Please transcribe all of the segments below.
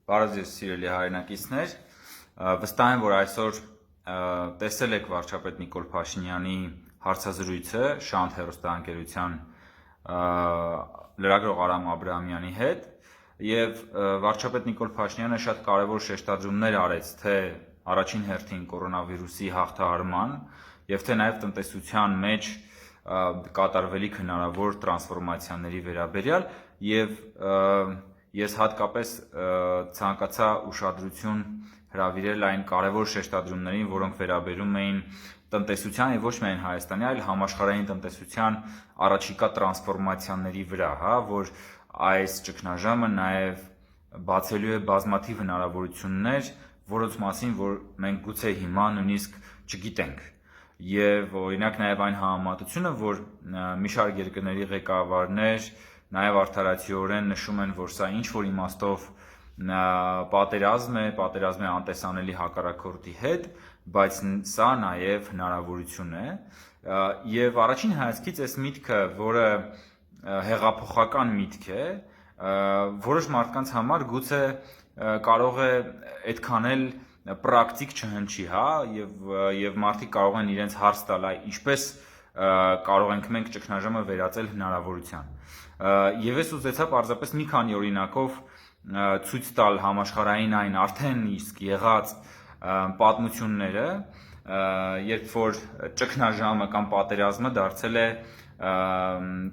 Բարև ձեզ սիրելի հայրենակիցներ, վստահ եմ, որ այսօր տեսել եք վարչապետ Նիկոլ Փաշինյանի հարցազրույցը Շանթ հեռուստաընկերության լրագրող Արամ Աբրահամյանի հետ եւ վարչապետ Նիկոլ Փաշինյանը շատ կարեւոր շեշտադրումներ արեց թե առաջին հերթին կորոնավիրուսի հաղթահարման եւ թե նաեւ տնտեսության մեջ կատարվելիք հնարավոր տրանսֆորմացիաների վերաբերյալ եւ ես հատկապես ցանկացա ուշադրություն հրավիրել այն կարևոր շեշտադրումներին, որոնք վերաբերում էին տնտեսության եւ ոչ միայն Հայաստանի, այլ համաշխարհային տնտեսության առաջիկա տրանսֆորմացիաների վրա, որ այս ճգնաժամը նաեւ բացելու է բազմաթիվ հնարավորություններ, որոնց մասին որ մենք գուցե հիմա նույնիսկ չգիտենք։ Եվ օրինակ նաեւ այն համեմատությունը, որ մի շարք երկրների ղեկավարներ նաեւ արդարացիորեն նշում են, որ սա ինչ որ իմաստով պատերազմ է անտեսանելի հակառակորդի հետ, բայց սա նաեւ հնարավորություն է։ Եվ առաջին հայացքից այս միտքը, որը հեղափոխական միտք է, որոշ մարդկանց համար գուցե կարող է այդքան էլ պրակտիկ չհնչի, եւ մարդիկ կարող են իրենց հարց տալ, ինչպես կարող ենք մենք ճգնաժամը վերածել հնարավորության։ Եվ ես ուզեցա պարզապես մի քանի օրինակով ցույց տալ համաշխարհային այն արդեն իսկ եղած պատմությունները, երբ որ ճգնաժամը կամ պատերազմը դարձել է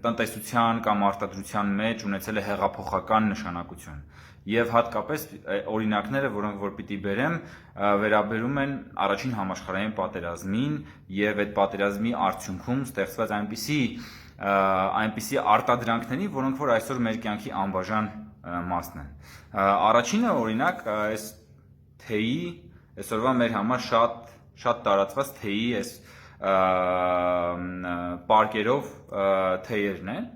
տնտեսության կամ արտադրության մեջ ունեցել է հեղափոխական նշանակություն։ Եվ հատկապես օրինակները, որոնք որ պիտի բերեմ, վերաբերում են առաջին համաշխարհային պատերազմին եւ այդ պատերազմի արդյունքում ստեղծված այնպիսի արտադրանքների, որոնք որ այսօր մեր կյանքի անբաժան մասն են։ Առաջինը օրինակ այս թեյի, այսօրվա մեր համար շատ տարածված թեյի այս պարկերով թեյերն են։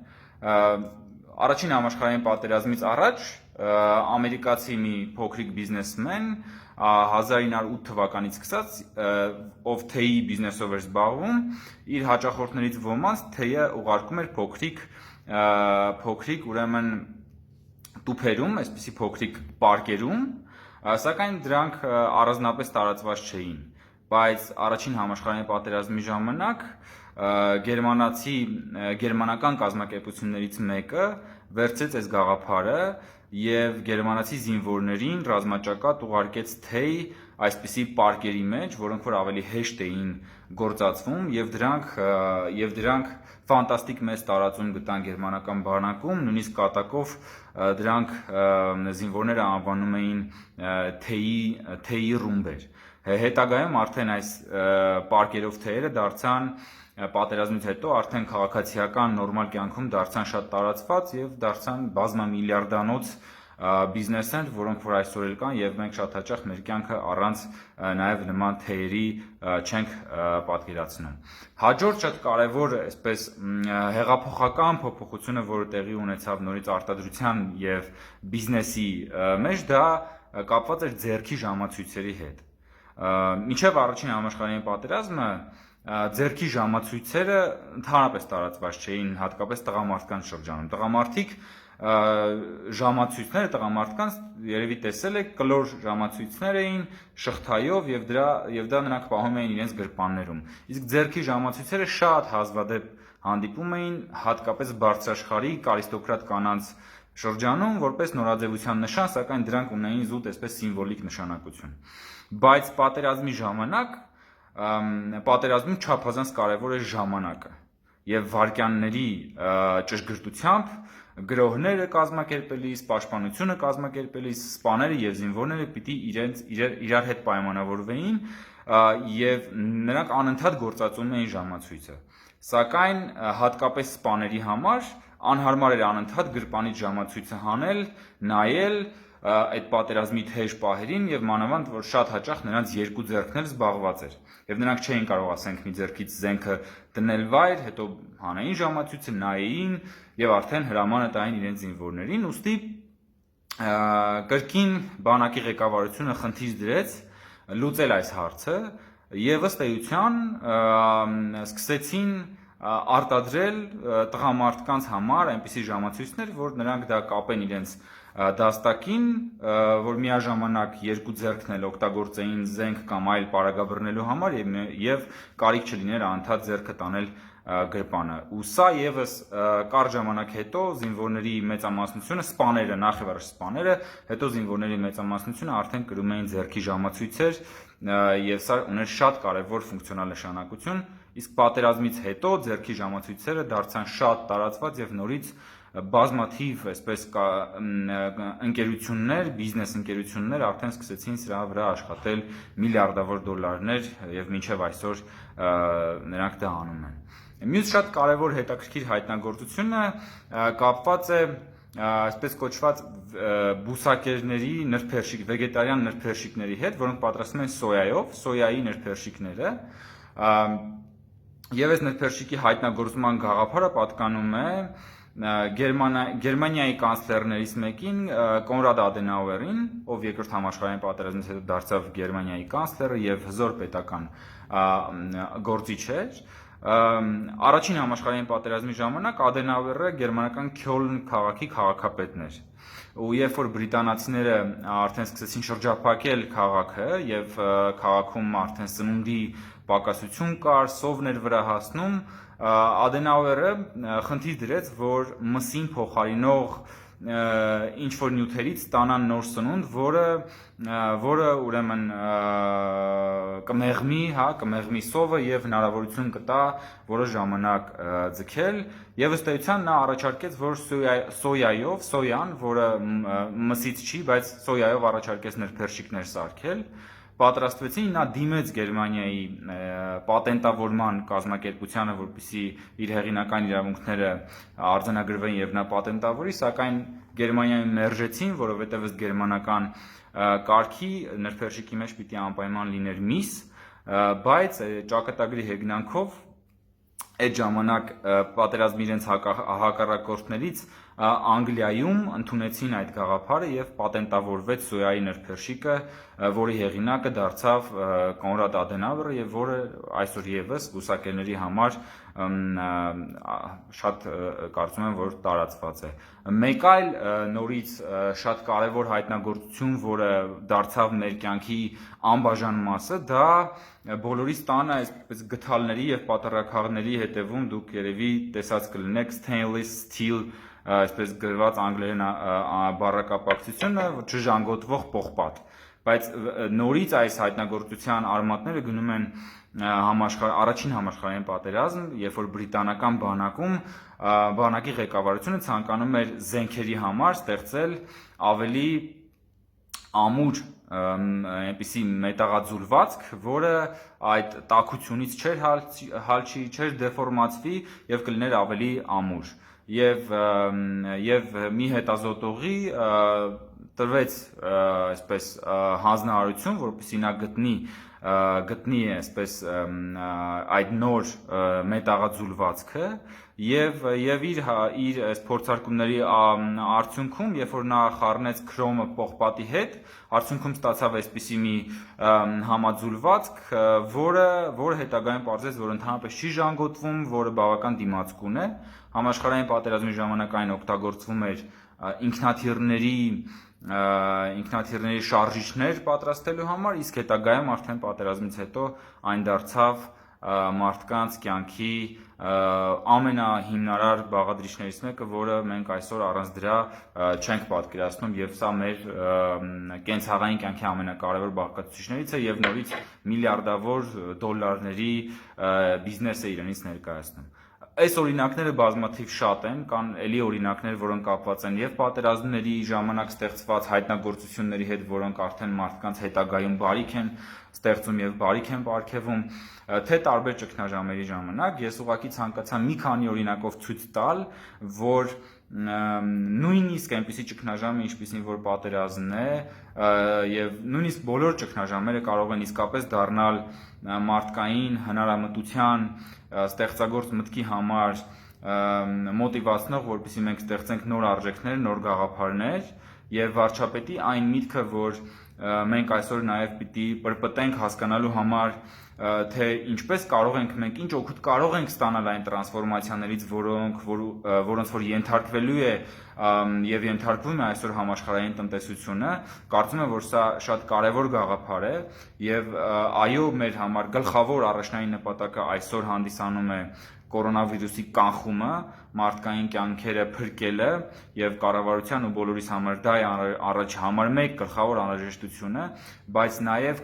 Առաջին համաշխարհային պատերազմից առաջ ամերիկացի մի փոքրիկ բիզնեսմեն 1908 թվականից սկսած ով թեյի բիզնեսով էր զբաղվում, իր հաճախորդներից ոմանց թեյը ուղարկում էր փոքրիկ ուրեմն տուփերում, այսպիսի փոքրիկ պարկերում, սակայն դրանք առանձնապես տարածված չէին, բայց առաջին համաշխարհային պատերազմի ժամանակ գերմանական կազմակերպություններից մեկը վերցրեց այս գաղափարը եւ գերմանացի զինվորներին ռազմաճակատ ուղարկեց թեյ այսպիսի պարկերի մեջ, որոնք որ ավելի հեշտ էին գործածվում եւ դրանք ֆանտաստիկ մեծ տարածում գտան գերմանական բանակում, նույնիսկ կատակով դրանք զինվորները անվանում էին թեյի ռումբեր։ Հետագայում արդեն այս պարկերով թեյերը դարձան պատերազմից հետո արդեն քաղաքացիական նորմալ կյանքում դարձան շատ տարածված եւ դարձան բազմամիլիարդանոց բիզնեսներ, որոնք որ այսօր էլ կան եւ մենք շատ հաճախ մեր կյանքը առանց նաեւ նման թեյերի չենք պատկերացնում։ Հաջորդ շատ կարեւոր այսպես հեղափոխական փոփոխությունը, որը տեղի ունեցավ նորից արտադրության եւ բիզնեսի մեջ, դա կապված էր ձեռքի ժամացույցերի հետ։ Մինչեւ առաջին համաշխարհային պատերազմը ձեռքի ժամացույցերը ընդհանրապես տարածված չէին, հատկապես տղամարդկանց շրջանում։ Տղամարդիկ ժամացույցները տղամարդկանց երևի տեսել եք կլոր ժամացույցներ էին շղթայով եւ դա նրանք պահում էին իրենց գրպաններում։ Իսկ ձեռքի ժամացույցերը շատ հազվադեպ հանդիպում էին հատկապես բարձրաշխարհիկ արիստոկրատ կանանց շրջանում որպես նորաձևության նշան, սակայն դրանք ունեին զուտ այսպես սիմվոլիկ նշանակություն։ Բայց պատերազմում չափազանց կարևոր է ժամանակը եւ վայրկյանների ճշգրտությամբ գրոհները կազմակերպելիս, պաշտպանությունը կազմակերպելիս սպաները եւ զինվորները պիտի իրար հետ պայմանավորվեին եւ նրանք անընդհատ գործածում էին ժամացույցը։ Սակայն հատկապես սպաների համար անհարմար էր անընդհատ գրպանից ժամացույցը հանել, նայել այդ պատերազմի թեժ պահերին եւ մանավանդ որ շատ հաճախ նրանց երկու ձեռքն էլ զբաղված էր եւ նրանք չէին կարող ասենք մի ձեռքից զենքը դնել վայր, հետո հանեին ժամացույցը, նայեին եւ արդեն հրամանը տային իրենց զինվորներին, ուստի կրկին բանակի ղեկավարությունը խնդիր դրեց լուծել այս հարցը եւ ըստ էության սկսեցին արտադրել տղամարդկանց համար այնպիսի ժամացույցներ, որ նրանք դա կապեն իրենց դաստակին, որ միաժամանակ երկու ձեռքն էլ օգտագործեին զենք կամ այլ պարագա համար եւ կարիք չլիներ անդադ ձեռքը տանել գրպանը։ Ու սա եւս կարճ ժամանակ հետո զինվորների մեծամասնությունը, սպաները, նախ եւ առաջ սպաները, հետո զինվորների մեծամասնությունը արդեն կրում էին ձեռքի ժամացույցեր եւ սա ուներ շատ կարեւոր ֆունկցիոնալ նշանակություն, իսկ պատերազմից հետո ձեռքի ժամացույցերը դարձան շատ տարածված եւ նորից բազմաթիվ այսպես ընկերություններ, բիզնես ընկերություններ արդեն սկսեցին սրա վրա աշխատել միլիարդավոր դոլարներ եւ մինչեւ այսօր նրանք դա անում են։ Մյուս շատ կարևոր հետաքրքիր հայտնագործությունը կապված է այսպես կոչված բուսակերների նրբերշիկ, վեգետարյան նրբերշիկների հետ, որոնք պատրաստվում են սոյայով, սոյայի նրբերշիկները, եւ այս նրբերշիկի հայտնագործման գաղափարը պատկանում է Գերմանիայի կանցլերներից մեկին Կոնրադ Ադենաուերին, ով երկրորդ համաշխարհային պատերազմից հետո դարձավ Գերմանիայի կանցլերը եւ հզոր պետական գործիչ էր։ Առաջին համաշխարհային պատերազմի ժամանակ Ադենաուերը գերմանական Քյոլն քաղաքի քաղաքապետն էր։ Ու երբ որ բրիտանացիները արդեն սկսեցին շրջափակել քաղաքը եւ քաղաքում արդեն սնունդի պակասություն կար, սովն էր վրա հասնում, Ադենաուերը խնդիր դրեց, որ մսին փոխարինող ինչ որ նյութերից ստանան նոր սնունդ, որը ուրեմն կմեղմի սովը եւ հնարավորություն կտա որոշ ժամանակ ձգել եւ ըստ էության նա առաջարկեց, որ սոյան, որը մսից չի, բայց սոյայով առաջարկեց նրբերշիկներ սարքել, պատրաստվեցին, նա դիմեց Գերմանիայի պատենտավորման կազմակերպությանը, որպեսզի իր հեղինական իրավունքները արձանագրվեն եւ նա պատենտավորի, սակայն Գերմանիայում մերժեցին, որովհետեւ ըստ գերմանական կարգի նրբերշիկի մեջ պիտի անպայման լիներ միս, բայց ճակատագրի հեգնանքով այդ ժամանակ պատերազմի իրենց հակառակորդներից Անգլիայում ընդունեցին այդ գաղափարը եւ պատենտավորվեց սոյայի նրբերշիկը, որի հեղինակը դարձավ Կոնրադ Ադենաուերը եւ որը այսօր եւս բուսակերների համար շատ կարծում եմ, որ տարածված է։ Մեկ այլ նորից շատ կարևոր հայտնագործություն, որը դարձավ մեր կյանքի անբաժան մասը, դա բոլորիս տանը այսպես գթալների եւ պատառաքաղների հետևում դուք երևի տեսած կլինեք stainless steel այսպես գրված անգլերեն բառակապակցությունը չժանգոտվող պողպատ, բայց նորից այս հայտնագործության արմատները գնում են առաջին համաշխարհային պատերազմ, երբ որ բրիտանական բանակի ղեկավարությունը ցանկանում էր զենքերի համար ստեղծել ավելի ամուր այնպիսի մետաղաձուլվածք, որը այդ տաքությունից չէր դեֆորմացվի եւ կլիներ ավելի ամուր։ Եվ մի հետազոտողի տրվեց այսպես հանձնարարություն, որպեսզի նա գտնի այսպես այդ նոր մետաղաձուլվածքը եւ իր այս փորձարկումների արդյունքում, երբ որ նա խառնեց քրոմը պողպատի հետ, արդյունքում ստացավ այսպիսի մի համաձուլվածք, որը հետագայում պարզեց, որ ընդհանրապես չի ժանգոտվում, որը բավական դիմացկուն է։ Համաշխարհային պատերազմի ժամանակ այն օգտագործվում էր ինքնաթիռների շարժիչներ պատրաստելու համար, իսկ հետագայում արդեն պատերազմից հետո այն դարձավ մարդկանց կյանքի ամենահիմնարար բաղադրիչներից մեկը, որը մենք այսօր առանց դրա չենք պատկերացնում եւ սա մեր կենցաղային կյանքի ամենակարևոր բաղկացուցիչներից է եւ նորից միլիարդավոր դոլարների բիզնես է իրենից ներկայացնում։ Այս օրինակները բազմաթիվ շատ են, կան էլի օրինակներ, որոնք կապված են եւ պատերազմների ժամանակ ստեղծված հայտնագործությունների հետ, որոնք արդեն մարդկանց հետագայում բարիք են ստեղծում եւ բարիք են պարգեւում, թե տարբեր ճգնաժամերի ժամանակ։ Ես ուղղակի ցանկացա մի քանի օրինակով ցույց տալ, որ նույնիսկ այնպիսի ճգնաժամը, ինչպիսին որ պատերազմն է, եւ նույնիսկ բոլոր ճգնաժամերը կարող են իսկապես դառնալ մարդկային հնարամտության ստեղծագործ մտքի համար մոտիվացնող, որպեսզի մենք ստեղծենք նոր արժեքներ, նոր գաղափարներ եւ վարչապետի այն միտքը, որ մենք այսօր նաեւ պիտի պրպտենք հասկանալու համար, թե ինչպես կարող ենք մենք ինչ օգուտ կարող ենք ստանալ այն տրանսֆորմացիաներից, որոնց որ ենթարկվելու է եւ ենթարկվում է այսօր համաշխարհային տնտեսությունը, կարծում եմ, որ սա շատ կարեւոր գաղափար է եւ այո, մեր համար գլխավոր առաջնային նպատակը այսօր հանդիսանում է կորոնավիրուսի կանխումը, մարդկային կյանքերը փրկելը եւ կառավարության ու բոլորիս համար դա է համար 1 գլխավոր անհրաժեշտությունը, բայց նաեւ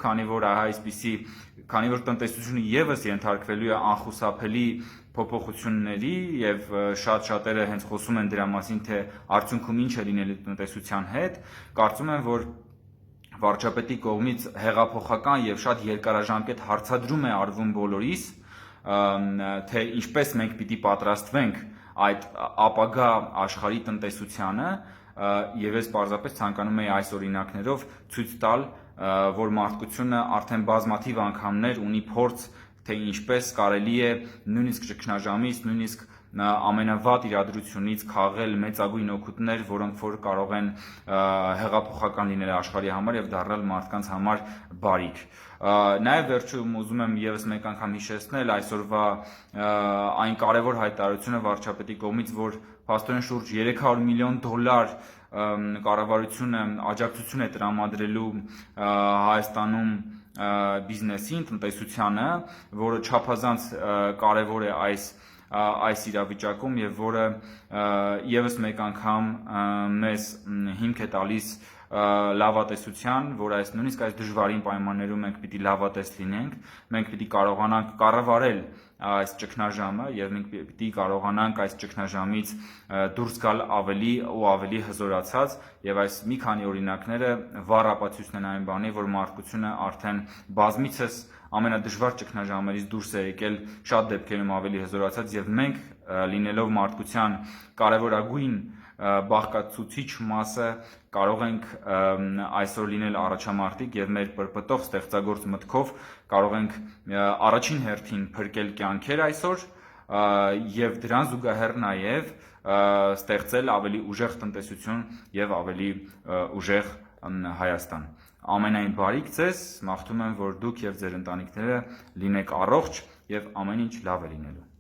քանի որ տնտեսությունը եւս ենթարկվելու է անխուսափելի փոփոխությունների եւ շատերը հենց խոսում են դրա մասին, թե արդյունքում ինչ է լինելու տնտեսության հետ, կարծում եմ, որ վարչապետի կողմից հեղափոխական եւ շատ երկարաժամկետ հարցադրում է արվում բոլորիս, թե ինչպես մենք պիտի պատրաստվենք այդ ապագա աշխարհի տնտեսությանը եւ ես պարզապես ցանկանում եի այս օրինակներով ցույց տալ, որ մարդկությունը արդեն բազմաթիվ անգամներ ունի փորձ, թե ինչպես կարելի է նույնիսկ ճգնաժամից, նույնիսկ ամենավատ իրադրությունից քաղել մեծագույն օգուտներ, որոնք որ կարող են հեղափոխական լինել աշխարհի համար եւ դառնալ մարդկանց համար բարիք։ Նաեւ վերջում ուզում եմ եւս մեկ անգամ հիշեցնել այսօրվա այն կարևոր հայտարարությունը վարչապետի կողմից, որ փաստորեն շուրջ $300 միլիոն կառավարությունը աջակցություն է տրամադրելու Հայաստանում բիզնեսին, տնտեսությանը, որը չափազանց կարևոր է այս իրավիճակում եւ որը եւս մեկ անգամ մեզ հիմք է տալիս լավատեսության, որ նույնիսկ այս դժվարին պայմաններում մենք պիտի լավատես լինենք, մենք պիտի կարողանանք կառավարել այս ճգնաժամը եւ մենք պիտի կարողանանք այս ճգնաժամից դուրս գալ ավելի ու ավելի հզորացած եւ այս մի քանի օրինակները վառ ապացույցն են այն բանի, որ մարդկությունը արդեն բազմիցս ամենադժվար ճգնաժամերից դուրս է եկել շատ դեպքերում ավելի հզորացած եւ մենք լինելով մարդկության կարևորագույն բաղկացուցիչ մասը կարող ենք այսօր լինել առաջամարտիկ եւ մեր պրպտող ստեղծագործ մտքով կարող ենք առաջին հերթին փրկել կյանքեր այսօր եւ դրան զուգահեռ նաեւ ստեղծել ավելի ուժեղ տնտեսություն եւ ավելի ուժեղ Հայաստան։ Ամենայն բարիք ձեզ, մաղթում եմ, որ դուք եւ ձեր ընտանիքները լինեք առողջ եւ ամեն ինչ լավ է լինելու։